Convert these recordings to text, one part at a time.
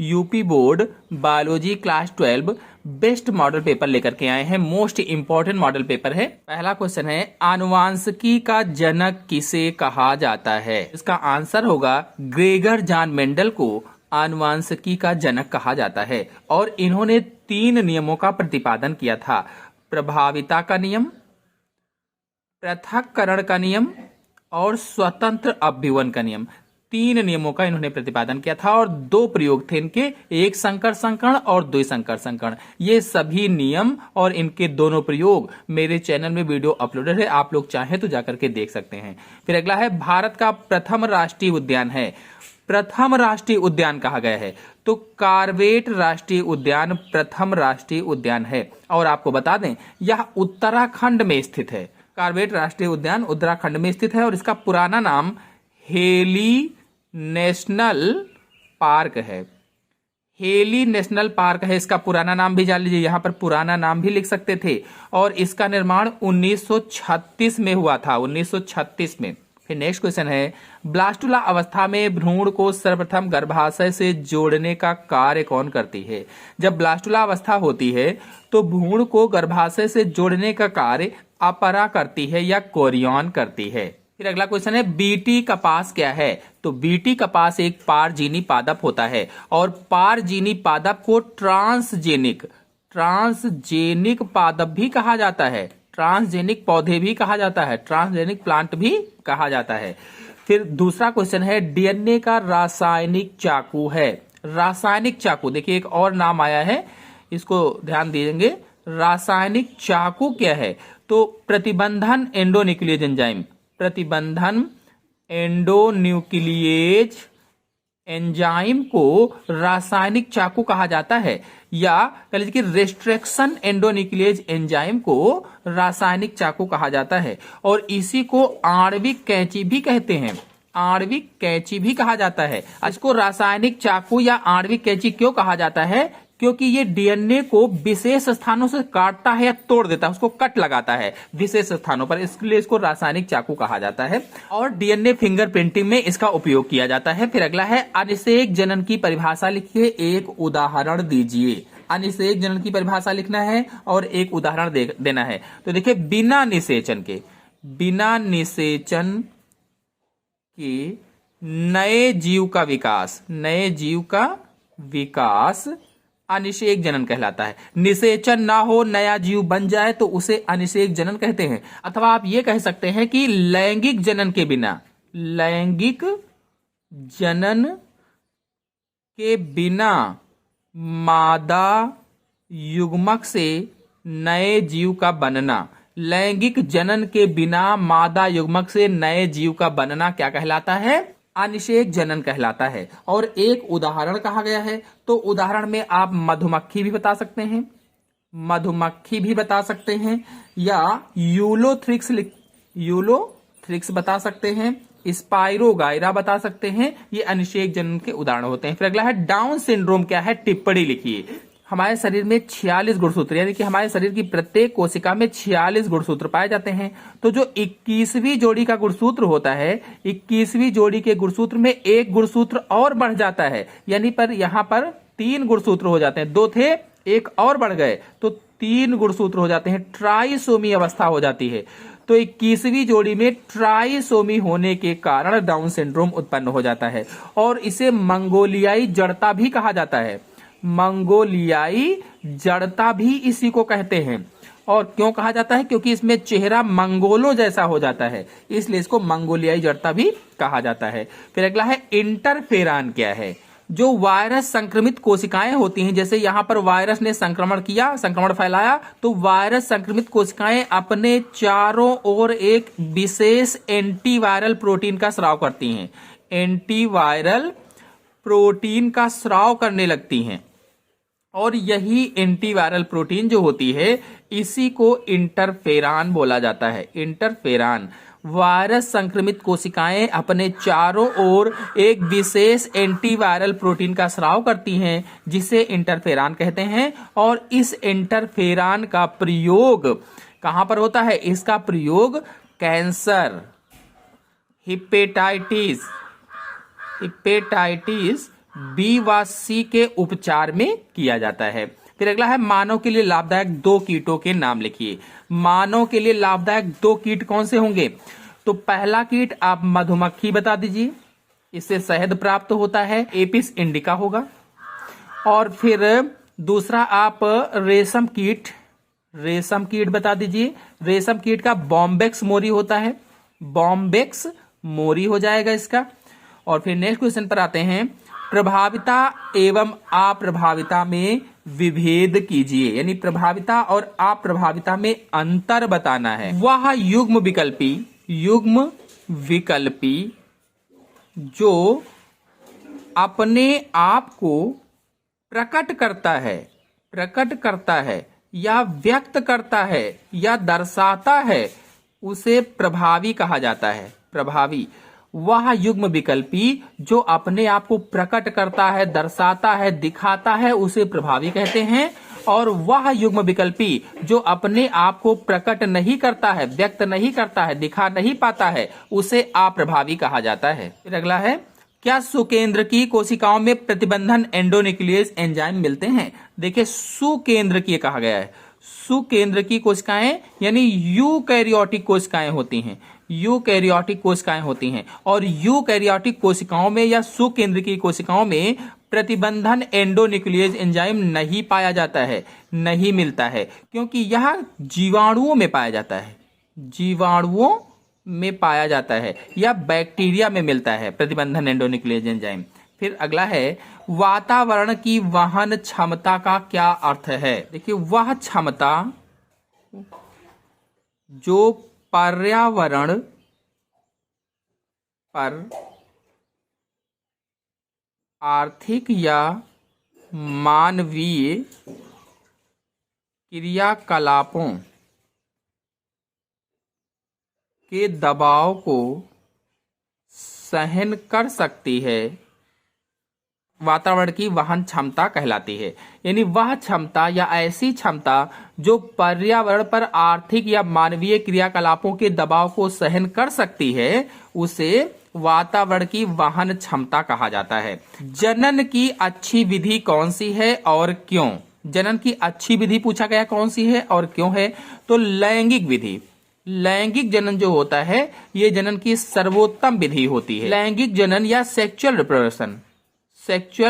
UP board biology class 12 best model paper लेकर के आए हैं। मोस्ट इंपॉर्टेंट मॉडल पेपर है। पहला क्वेश्चन है, आनुवांशिकी का जनक किसे कहा जाता है? इसका आंसर होगा ग्रेगर जॉन मेंडल को आनुवांशिकी का जनक कहा जाता है। और इन्होंने 3 नियमों का प्रतिपादन किया था, प्रभाविता का नियम, पृथक्करण का नियम और स्वतंत्र अभ्युवन का नियम। 3 नियमों का इन्होंने प्रतिपादन किया था और 2 प्रयोग थे इनके, एक संकर संकरण और द्विसंकर संकरण। ये सभी नियम और इनके दोनों प्रयोग मेरे चैनल में वीडियो अपलोडेड है, आप लोग चाहें तो जाकर के देख सकते हैं। फिर अगला है, भारत का प्रथम राष्ट्रीय उद्यान है। प्रथम राष्ट्रीय उद्यान कहा गया है तो कार्बेट राष्ट्रीय उद्यान प्रथम राष्ट्रीय उद्यान है। और आपको बता दें, यह उत्तराखंड में स्थित है। कार्बेट राष्ट्रीय उद्यान उत्तराखंड में स्थित है और इसका पुराना नाम हेली नेशनल पार्क है। हेली नेशनल पार्क है, इसका पुराना नाम भी जान लीजिए, यहां पर पुराना नाम भी लिख सकते थे। और इसका निर्माण 1936 में हुआ था, 1936 में। फिर नेक्स्ट क्वेश्चन है, ब्लास्टुला अवस्था में भ्रूण को सर्वप्रथम गर्भाशय से जोड़ने का कार्य कौन करती है? जब ब्लास्टुला अवस्था होती है तो भ्रूण को गर्भाशय से जोड़ने का कार्य अपरा करती है या कोरियन करती है। फिर अगला क्वेश्चन है, बीटी कपास क्या है? तो बीटी कपास एक पारजीनी पादप होता है और पारजीनी पादप को ट्रांसजेनिक पादप भी कहा जाता है, ट्रांसजेनिक पौधे भी कहा जाता है, ट्रांसजेनिक प्लांट भी कहा जाता है। फिर दूसरा क्वेश्चन है, डीएनए का रासायनिक चाकू है। रासायनिक चाकू, देखिए एक और नाम आया है, इसको ध्यान दीजिए। रासायनिक चाकू क्या है? तो प्रतिबंधन एंडोन्यूक्लियेज एंजाइम, प्रतिबंधन एंडोन्यूक्लियेज एंजाइम को रासायनिक चाकू कहा जाता है, या कह लीजिए कि रेस्ट्रिक्शन एंडोन्यूक्लियेज एंजाइम को रासायनिक चाकू कहा जाता है। और इसी को आणविक कैंची भी कहते हैं, आणविक कैंची भी कहा जाता है। इसको रासायनिक चाकू या आणविक कैंची क्यों कहा जाता है? क्योंकि ये डीएनए को विशेष स्थानों से काटता है या तोड़ देता है, उसको कट लगाता है विशेष स्थानों पर, इसलिए इसको रासायनिक चाकू कहा जाता है। और डीएनए फिंगरप्रिंटिंग में इसका उपयोग किया जाता है। फिर अगला है, अनिषेक जनन की परिभाषा लिखिए, एक उदाहरण दीजिए। अनिषेक जनन की परिभाषा लिखना है और एक उदाहरण देना है। तो देखिए, बिना निषेचन के नए जीव का विकास अनिषेक जनन कहलाता है। निषेचन ना हो, नया जीव बन जाए तो उसे अनिषेक जनन कहते हैं। अथवा आप ये कह सकते हैं कि लैंगिक जनन के बिना मादा युग्मक से नए जीव का बनना, लैंगिक जनन के बिना मादा युग्मक से नए जीव का बनना क्या कहलाता है? अनिषेक जनन कहलाता है। और एक उदाहरण कहा गया है, तो उदाहरण में आप मधुमक्खी भी बता सकते हैं, या यूलोथ्रिक्स बता सकते हैं, स्पाइरोगाइरा बता सकते हैं। ये अनिषेक जनन के उदाहरण होते हैं। फिर अगला है, डाउन सिंड्रोम क्या है? टिप्पणी लिखिए। हमारे शरीर में 46 गुणसूत्र, यानी कि हमारे शरीर की प्रत्येक कोशिका में 46 गुणसूत्र पाए जाते हैं। तो जो 21वीं जोड़ी का गुणसूत्र होता है, 21वीं जोड़ी के गुणसूत्र में एक गुणसूत्र और बढ़ जाता है, यानी पर यहाँ पर 3 गुणसूत्र हो जाते हैं। 2 थे, एक और बढ़ गए तो 3 गुणसूत्र हो जाते हैं, ट्राइसोमी अवस्था हो जाती है। तो 21वीं जोड़ी में ट्राइसोमी होने के कारण डाउन सिंड्रोम उत्पन्न हो जाता है और इसे मंगोलियाई जड़ता भी कहा जाता है। मंगोलियाई जड़ता भी इसी को कहते हैं। और क्यों कहा जाता है? क्योंकि इसमें चेहरा मंगोलों जैसा हो जाता है, इसलिए इसको मंगोलियाई जड़ता भी कहा जाता है। फिर अगला है, इंटरफेरान क्या है? जो वायरस संक्रमित कोशिकाएं होती हैं, जैसे यहां पर वायरस ने संक्रमण फैलाया, तो वायरस संक्रमित कोशिकाएं अपने चारों ओर एक विशेष एंटीवायरल प्रोटीन का स्राव करती हैं, एंटीवायरल प्रोटीन का स्राव करने लगती हैं। और यही एंटीवायरल प्रोटीन जो होती है, इसी को इंटरफेरान बोला जाता है। इंटरफेरान, वायरस संक्रमित कोशिकाएं अपने चारों ओर एक विशेष एंटीवायरल प्रोटीन का स्राव करती हैं, जिसे इंटरफेरान कहते हैं। और इस इंटरफेरान का प्रयोग कहां पर होता है? इसका प्रयोग कैंसर, हेपेटाइटिस बी व सी के उपचार में किया जाता है। फिर अगला है मानव के लिए लाभदायक 2 कीटों के नाम लिखिए। मानव के लिए लाभदायक 2 कीट कौन से होंगे? तो पहला कीट आप मधुमक्खी बता दीजिए, इससे शहद प्राप्त होता है, एपिस इंडिका होगा। और फिर दूसरा आप रेशम कीट बता दीजिए। रेशम कीट का बॉम्बेक्स मोरी होता है, बॉम्बेक्स मोरी हो जाएगा इसका। और फिर नेक्स्ट क्वेश्चन पर आते हैं, प्रभाविता एवं अप्रभाविता में विभेद कीजिए, यानी प्रभाविता और अप्रभाविता में अंतर बताना है। वह युग्म विकल्पी जो अपने आप को प्रकट करता है या व्यक्त करता है या दर्शाता है, उसे प्रभावी कहा जाता है। प्रभावी। वह युग्म विकल्पी जो अपने आप को प्रकट करता है, दर्शाता है, दिखाता है, उसे प्रभावी कहते हैं। और वह युग्म विकल्पी जो अपने आप को प्रकट नहीं करता है, व्यक्त नहीं करता है, दिखा नहीं पाता है, उसे अप्रभावी कहा जाता है। फिर अगला है, क्या सुकेंद्र की कोशिकाओं में प्रतिबंधन एंडोन्यूक्लियस एंजाइम मिलते हैं? देखिए सुकेंद्र की कहा गया है। सुकेंद्र की कोशिकाएं यानी यूकैरियोटिक कोशिकाएं होती हैं, यूकैरियोटिक कोशिकाएं होती हैं। और यूकैरियोटिक कोशिकाओं में या सुकेंद्र की कोशिकाओं में प्रतिबंधन एंडोन्यूक्लियस एंजाइम नहीं पाया जाता है, नहीं मिलता है, क्योंकि यह जीवाणुओं में पाया जाता है, जीवाणुओं में पाया जाता है या बैक्टीरिया में मिलता है प्रतिबंधन एंडोन्यूक्लियस एंजाइम। फिर अगला है, वातावरण की वहन क्षमता का क्या अर्थ है? देखिए वह क्षमता जो पर्यावरण पर आर्थिक या मानवीय क्रियाकलापों के दबाव को सहन कर सकती है, वातावरण की वहन क्षमता कहलाती है। यानी वह क्षमता या ऐसी क्षमता जो पर्यावरण पर आर्थिक या मानवीय क्रियाकलापों के दबाव को सहन कर सकती है, उसे वातावरण की वहन क्षमता कहा जाता है। जनन की अच्छी विधि कौन सी है और क्यों? जनन की अच्छी विधि पूछा गया कौन सी है और क्यों है? तो लैंगिक विधि। लैंगिक जनन जो होता है ये जनन की सर्वोत्तम विधि होती है। लैंगिक जनन या सेक्सुअल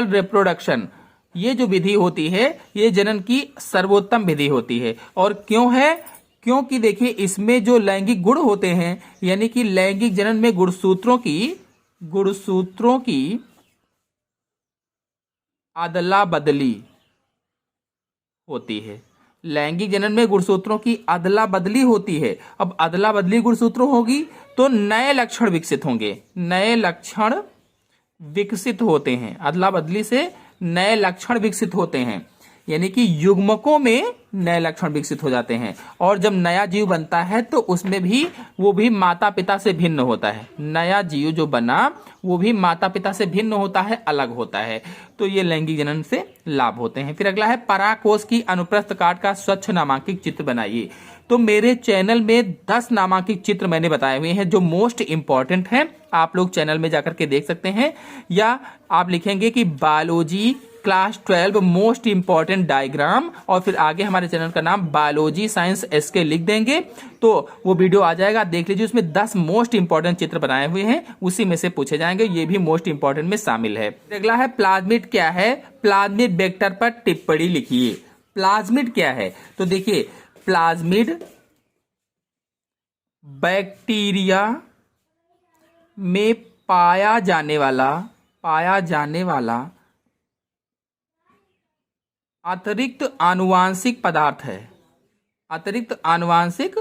रिप्रोडक्शन ये जो विधि होती है ये जनन की सर्वोत्तम विधि होती है। और क्यों है? क्योंकि देखिए इसमें जो लैंगिक गुण होते हैं, यानी कि लैंगिक जनन में गुणसूत्रों की अदला बदली होती है। लैंगिक जनन में गुणसूत्रों की अदला बदली होती है। अब अदला बदली गुणसूत्रों होगी तो नए लक्षण विकसित होंगे, नए लक्षण विकसित होते हैं। अदला बदली से नए लक्षण विकसित होते हैं, यानी कि युग्मकों में नए लक्षण विकसित हो जाते हैं। और जब नया जीव बनता है तो उसमें भी वो भी माता पिता से भिन्न होता है। नया जीव जो बना वो भी माता पिता से भिन्न होता है, अलग होता है। तो ये लैंगिक जनन से लाभ होते हैं। फिर अगला है, पराकोष की अनुप्रस्थ काट का स्वच्छ नामांकित चित्र बनाइए। तो मेरे चैनल में 10 नामांकित चित्र मैंने बताए हुए हैं जो मोस्ट इंपॉर्टेंट हैं। आप लोग चैनल में जाकर के देख सकते हैं, या आप लिखेंगे कि biology class 12 most important diagram, और फिर आगे हमारे चैनल का नाम बायोलॉजी साइंस एसके लिख देंगे तो वो वीडियो आ जाएगा, देख लीजिए। उसमें 10 मोस्ट इंपॉर्टेंट चित्र बनाए हुए हैं, उसी में से पूछे जाएंगे, ये भी मोस्ट इंपॉर्टेंट में शामिल है। अगला है, प्लाज्मिड क्या है? प्लाज्मिड वेक्टर पर टिप्पणी लिखिए। प्लाज्मिड क्या है? तो देखिए प्लाज्मिड बैक्टीरिया में पाया जाने वाला अतिरिक्त आनुवांशिक पदार्थ है। अतिरिक्त आनुवांशिक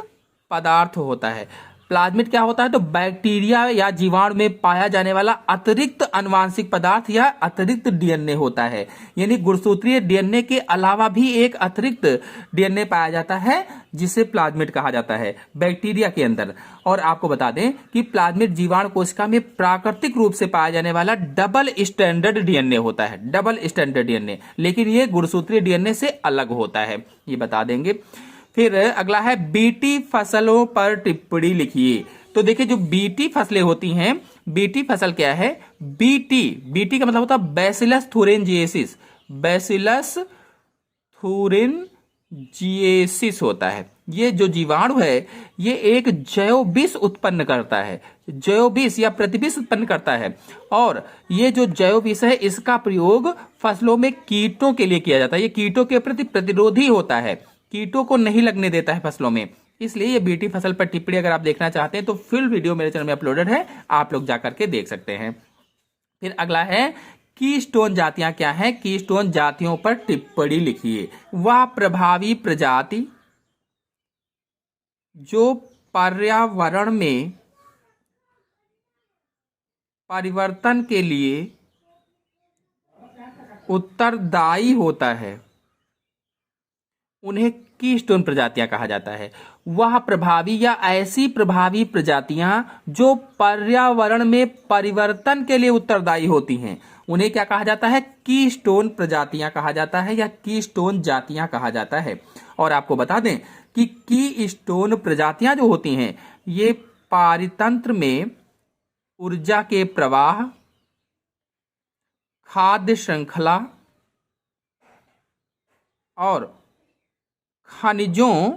पदार्थ होता है। प्लाज्मिड क्या होता है? तो बैक्टीरिया या जीवाणु में पाया जाने वाला अतिरिक्त आनुवांशिक पदार्थ या अतिरिक्त डीएनए होता है। यानी गुणसूत्रीय डीएनए के अलावा भी एक अतिरिक्त डीएनए पाया जाता है जिसे प्लाज्मिड कहा जाता है बैक्टीरिया के अंदर। और आपको बता दें कि प्लाज्मिड जीवाणु कोशिका में प्राकृतिक रूप से पाया जाने वाला डबल स्टैंडर्ड डीएनए होता है, डबल स्टैंडर्ड डीएनए, लेकिन ये गुणसूत्रीय डीएनए से अलग होता है, ये बता देंगे। फिर अगला है, बीटी फसलों पर टिप्पणी लिखिए। तो देखिए जो बीटी फसलें होती हैं, बीटी फसल क्या है? बीटी का मतलब होता है बैसिलस थुरिनजिएसिस, बैसिलस थुरिनजिएसिस होता है। ये जो जीवाणु है ये एक जैव विष उत्पन्न करता है, जैव विष या प्रतिविष उत्पन्न करता है। और ये जो जैव विष है इसका प्रयोग फसलों में कीटों के लिए किया जाता है। ये कीटों के प्रति प्रतिरोधी होता है, कीटों को नहीं लगने देता है फसलों में। इसलिए ये बीटी फसल पर टिप्पणी अगर आप देखना चाहते हैं तो फुल वीडियो मेरे चैनल में अपलोडेड है, आप लोग जाकर के देख सकते हैं। फिर अगला है कीस्टोन जातियां क्या हैं? कीस्टोन जातियों पर टिप्पणी लिखिए। वह प्रभावी प्रजाति जो पर्यावरण में परिवर्तन के लिए उत्तरदायी होता है उन्हें कीस्टोन प्रजातियां कहा जाता है। वह प्रभावी या ऐसी प्रभावी प्रजातियां जो पर्यावरण में परिवर्तन के लिए उत्तरदायी होती हैं उन्हें क्या कहा जाता है? कीस्टोन प्रजातियां कहा जाता है या कीस्टोन जातियां कहा जाता है। और आपको बता दें कि कीस्टोन प्रजातियां जो होती हैं ये पारितंत्र में ऊर्जा के प्रवाह, खाद्य श्रृंखला और खनिजों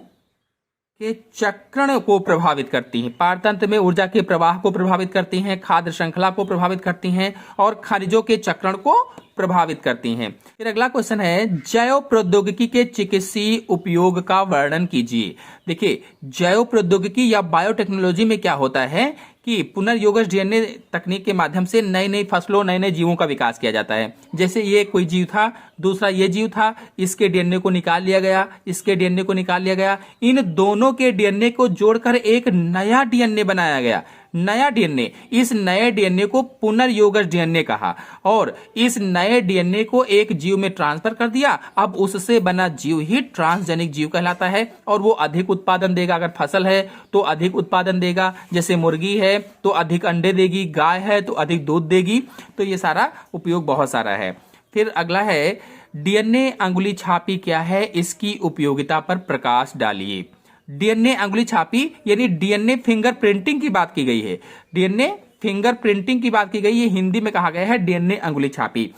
के चक्रण को प्रभावित करती हैं। पारतंत्र में ऊर्जा के प्रवाह को प्रभावित करती हैं, खाद्य श्रृंखला को प्रभावित करती हैं और खनिजों के चक्रण को प्रभावित करती हैं। फिर अगला क्वेश्चन है जैव प्रौद्योगिकी के चिकित्सीय उपयोग का वर्णन कीजिए। देखिए जैव प्रौद्योगिकी या बायोटेक्नोलॉजी में क्या होता है कि पुनर्योगज डीएनए तकनीक के माध्यम से नई नई फसलों, नए नए जीवों का विकास किया जाता है। जैसे ये कोई जीव था, दूसरा ये जीव था, इसके डीएनए को निकाल लिया गया, इसके डीएनए को निकाल लिया गया, इन दोनों के डीएनए को जोड़कर एक नया डीएनए बनाया गया, नया डीएनए। इस नए डीएनए को पुनर्योगज डीएनए कहा और इस नए डीएनए को एक जीव में ट्रांसफर कर दिया। अब उससे बना जीव ही ट्रांसजेनिक जीव कहलाता है और वो अधिक उत्पादन देगा। अगर फसल है तो अधिक उत्पादन देगा, जैसे मुर्गी है तो अधिक अंडे देगी, गाय है तो अधिक दूध देगी। तो ये सारा उपयोग बहुत सारा है। फिर अगला है डीएनए अंगुली छापी क्या है? इसकी उपयोगिता पर प्रकाश डालिए। डीएनए अंगुली छापी यानी डीएनए फिंगर प्रिंटिंग की बात की गई है। डीएनए फिंगर प्रिंटिंग की बात की गई है, हिंदी में कहा गया है डीएनए अंगुली छापी।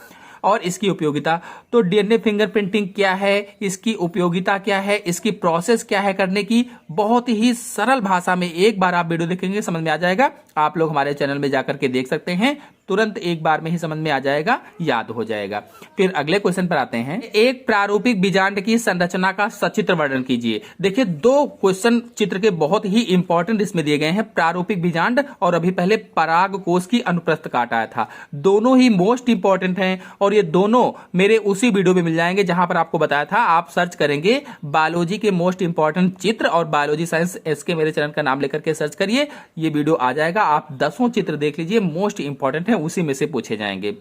और इसकी उपयोगिता, तो डीएनए फिंगर प्रिंटिंग क्या है, इसकी उपयोगिता क्या है, इसकी प्रोसेस क्या है करने की, बहुत ही सरल भाषा में एक बार आप वीडियो देखेंगे समझ में आ जाएगा। आप लोग हमारे चैनल में जाकर के देख सकते हैं, तुरंत एक बार में ही समझ में आ जाएगा, याद हो जाएगा। फिर अगले क्वेश्चन पर आते हैं। एक प्रारूपिक बीजांड की संरचना का सचित्र वर्णन कीजिए। देखिए दो क्वेश्चन चित्र के बहुत ही इंपॉर्टेंट इसमें दिए गए हैं, प्रारूपिक बीजांड और अभी पहले पराग कोश की अनुप्रस्थ काट आया था। दोनों ही मोस्ट इंपॉर्टेंट हैं और ये दोनों मेरे उसी वीडियो में मिल जाएंगे जहां पर आपको बताया था। आप सर्च करेंगे बायोलॉजी के मोस्ट इंपॉर्टेंट चित्र और बायोलॉजी साइंस एसके मेरे चैनल का नाम लेकर के सर्च करिए, ये वीडियो आ जाएगा। आप 10 चित्र देख लीजिए, मोस्ट इंपॉर्टेंट है, उसी में से पूछे जाएंगे।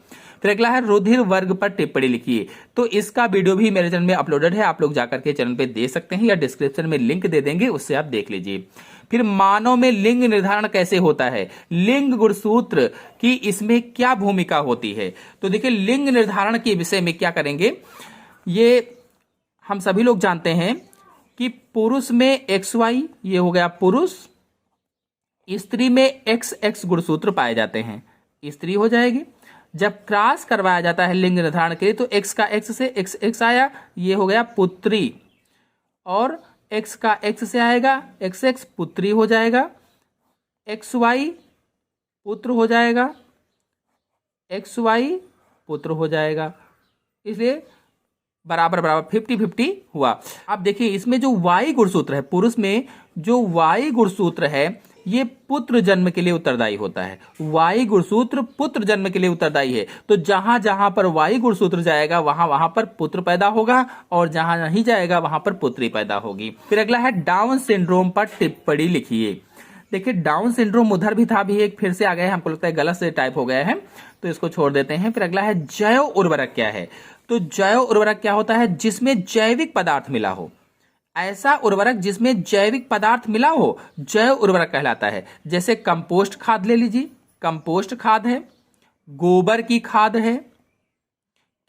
फिर अगला है रुधिर वर्ग पर टिप्पणी लिखिए। तो इसका वीडियो भी मेरे चैनल में अपलोडेड है, आप लोग जाकर के चैनल पे देख सकते हैं या डिस्क्रिप्शन में लिंक दे देंगे, उससे आप देख लीजिए। फिर मानव में लिंग निर्धारण कैसे होता है? लिंग गुणसूत्र की इसमें क्या भूमिका होती है? तो देखिए लिंग निर्धारण के विषय में क्या करेंगे, ये हम सभी लोग जानते हैं कि पुरुष में XY, ये हो गया पुरुष, स्त्री में XX गुणसूत्र पाए जाते हैं, स्त्री हो जाएगी। जब क्रॉस करवाया जाता है लिंग निर्धारण के लिए तो X का X से XX आया, ये हो गया पुत्री, और X का X से आएगा XX, पुत्री हो जाएगा। XY पुत्र हो जाएगा, XY पुत्र हो जाएगा। इसलिए बराबर बराबर 50-50 हुआ। अब देखिए इसमें जो Y गुणसूत्र है, पुरुष में जो Y गुणसूत्र है ये पुत्र जन्म के लिए उत्तरदायी होता है। Y गुणसूत्र पुत्र जन्म के लिए उत्तरदायी है। तो जहां जहां पर Y गुणसूत्र जाएगा वहां वहां पर पुत्र पैदा होगा और जहां नहीं जाएगा वहां पर पुत्री पैदा होगी। फिर अगला है डाउन सिंड्रोम पर टिप्पणी लिखिए। देखिए डाउन सिंड्रोम उधर भी था, भी एक फिर से आ गया है, हमको लगता है गलत से टाइप हो गया है तो इसको छोड़ देते हैं। फिर अगला है जैव उर्वरक क्या है? तो जैव उर्वरक क्या होता है? जिसमें जैविक पदार्थ मिला हो, ऐसा उर्वरक जिसमें जैविक पदार्थ मिला हो जैव उर्वरक कहलाता है। जैसे कंपोस्ट खाद ले लीजिए, कंपोस्ट खाद है, गोबर की खाद है,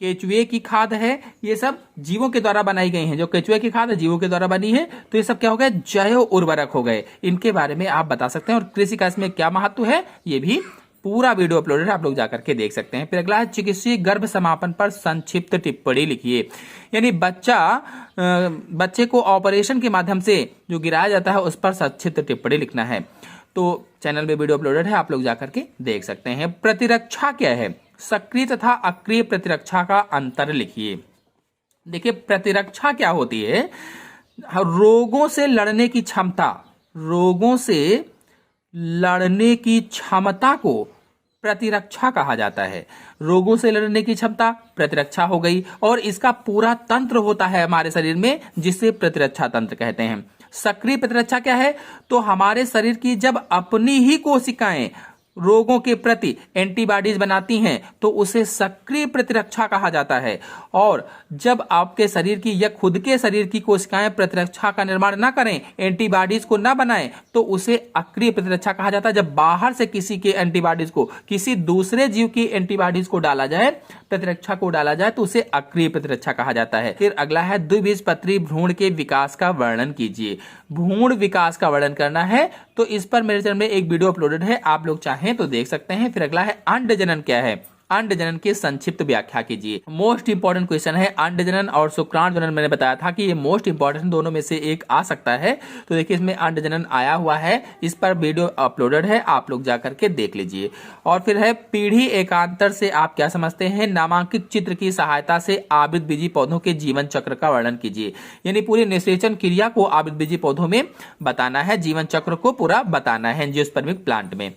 केचुए की खाद है, ये सब जीवों के द्वारा बनाई गई हैं। जो केचुए की खाद है जीवों के द्वारा बनी है, तो ये सब क्या हो गए? जैव उर्वरक हो गए। इनके बारे में आप बता सकते हैं और कृषि का इसमें क्या महत्व है ये भी पूरा वीडियो अपलोडेड है, आप लोग जाकर के देख सकते हैं। फिर अगला है चिकित्सीय गर्भ समापन पर संक्षिप्त टिप्पणी लिखिए। यानी बच्चे को ऑपरेशन के माध्यम से जो गिराया जाता है उस पर संक्षिप्त टिप्पणी लिखना है। तो चैनल में वीडियो अपलोडेड है, आप लोग जाकर के देख सकते हैं। प्रतिरक्षा क्या है? सक्रिय तथा अक्रिय प्रतिरक्षा का अंतर लिखिए। देखिए प्रतिरक्षा क्या होती है? रोगों से लड़ने की क्षमता, रोगों से लड़ने की क्षमता को प्रतिरक्षा कहा जाता है। रोगों से लड़ने की क्षमता प्रतिरक्षा हो गई, और इसका पूरा तंत्र होता है हमारे शरीर में जिसे प्रतिरक्षा तंत्र कहते हैं। सक्रिय प्रतिरक्षा क्या है? तो हमारे शरीर की जब अपनी ही कोशिकाएं रोगों के प्रति एंटीबॉडीज बनाती हैं तो उसे सक्रिय प्रतिरक्षा कहा जाता है। और जब आपके शरीर की या खुद के शरीर की कोशिकाएं प्रतिरक्षा का निर्माण ना करें, एंटीबॉडीज को ना बनाएं, तो उसे अक्रिय प्रतिरक्षा कहा जाता है। जब बाहर से किसी के एंटीबॉडीज को, किसी दूसरे जीव की एंटीबॉडीज को डाला जाए, प्रतिरक्षा को डाला जाए, तो उसे अक्रिय प्रतिरक्षा कहा जाता है। फिर अगला है द्विबीजपत्री भ्रूण के विकास का वर्णन कीजिए। भ्रूण विकास का वर्णन करना है तो इस पर मेरे चैनल में एक वीडियो अपलोडेड है, आप लोग चाहें तो देख सकते हैं। फिर अगला है अंड जनन क्या है? अंड जनन की संक्षिप्त व्याख्या कीजिए। मोस्ट इंपॉर्टेंट क्वेश्चन है। अंड जनन और शुक्राणु जनन मैंने बताया था कि ये मोस्ट इंपॉर्टेंट दोनों में से एक आ सकता है। तो देखिए इसमें अंड जनन आया हुआ है, इस पर वीडियो अपलोडेड है, आप लोग जाकर के देख लीजिए। और फिर है पीढ़ी एकांतर से आप क्या समझते हैं? नामांकित चित्र की सहायता से आवृतबीजी पौधों के जीवन चक्र का वर्णन कीजिए। यानी पूरी निषेचन क्रिया को आवृतबीजी पौधों में बताना है, जीवन चक्र को पूरा बताना है एंजियोस्पर्मिक प्लांट में।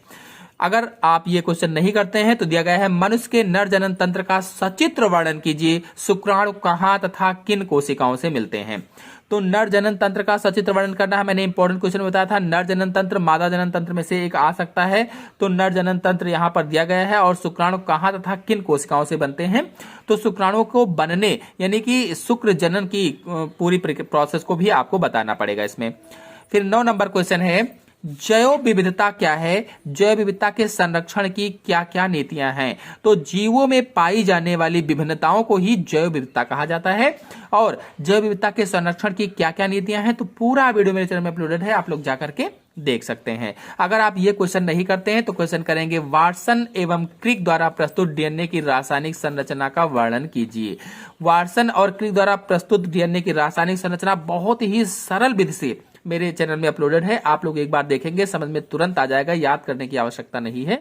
अगर आप ये क्वेश्चन नहीं करते हैं तो दिया गया है मनुष्य के नर जनन तंत्र का सचित्र वर्णन कीजिए। शुक्राणु कहाँ तथा किन कोशिकाओं से मिलते हैं? तो नर जनन तंत्र का सचित्र वर्णन करना है। मैंने इंपॉर्टेंट क्वेश्चन बताया था, नर जनन तंत्र मादा जनन तंत्र में से एक आ सकता है। तो नर जनन तंत्र यहाँ पर दिया गया है। और शुक्राणु कहाँ तथा किन कोशिकाओं से बनते हैं? तो शुक्राणुओं को बनने यानी कि शुक्र जनन की पूरी प्रोसेस को भी आपको बताना पड़ेगा इसमें। फिर 9 नंबर क्वेश्चन है जैव विविधता क्या है? जैव विविधता के संरक्षण की क्या क्या नीतियां हैं? तो जीवों में पाई जाने वाली विभिन्नताओं को ही जैव विविधता कहा जाता है। और जैव विविधता के संरक्षण की क्या क्या नीतियां हैं, तो पूरा वीडियो मेरे चैनल में अपलोडेड है, आप लोग जाकर के देख सकते हैं। अगर आप ये क्वेश्चन नहीं करते हैं तो क्वेश्चन करेंगे वाटसन एवं क्रिक द्वारा प्रस्तुत डीएनए की रासायनिक संरचना का वर्णन कीजिए। वाटसन और क्रिक द्वारा प्रस्तुत डीएनए की रासायनिक संरचना बहुत ही सरल विधि से मेरे चैनल में अपलोडेड है, आप लोग एक बार देखेंगे समझ में तुरंत आ जाएगा, याद करने की आवश्यकता नहीं है।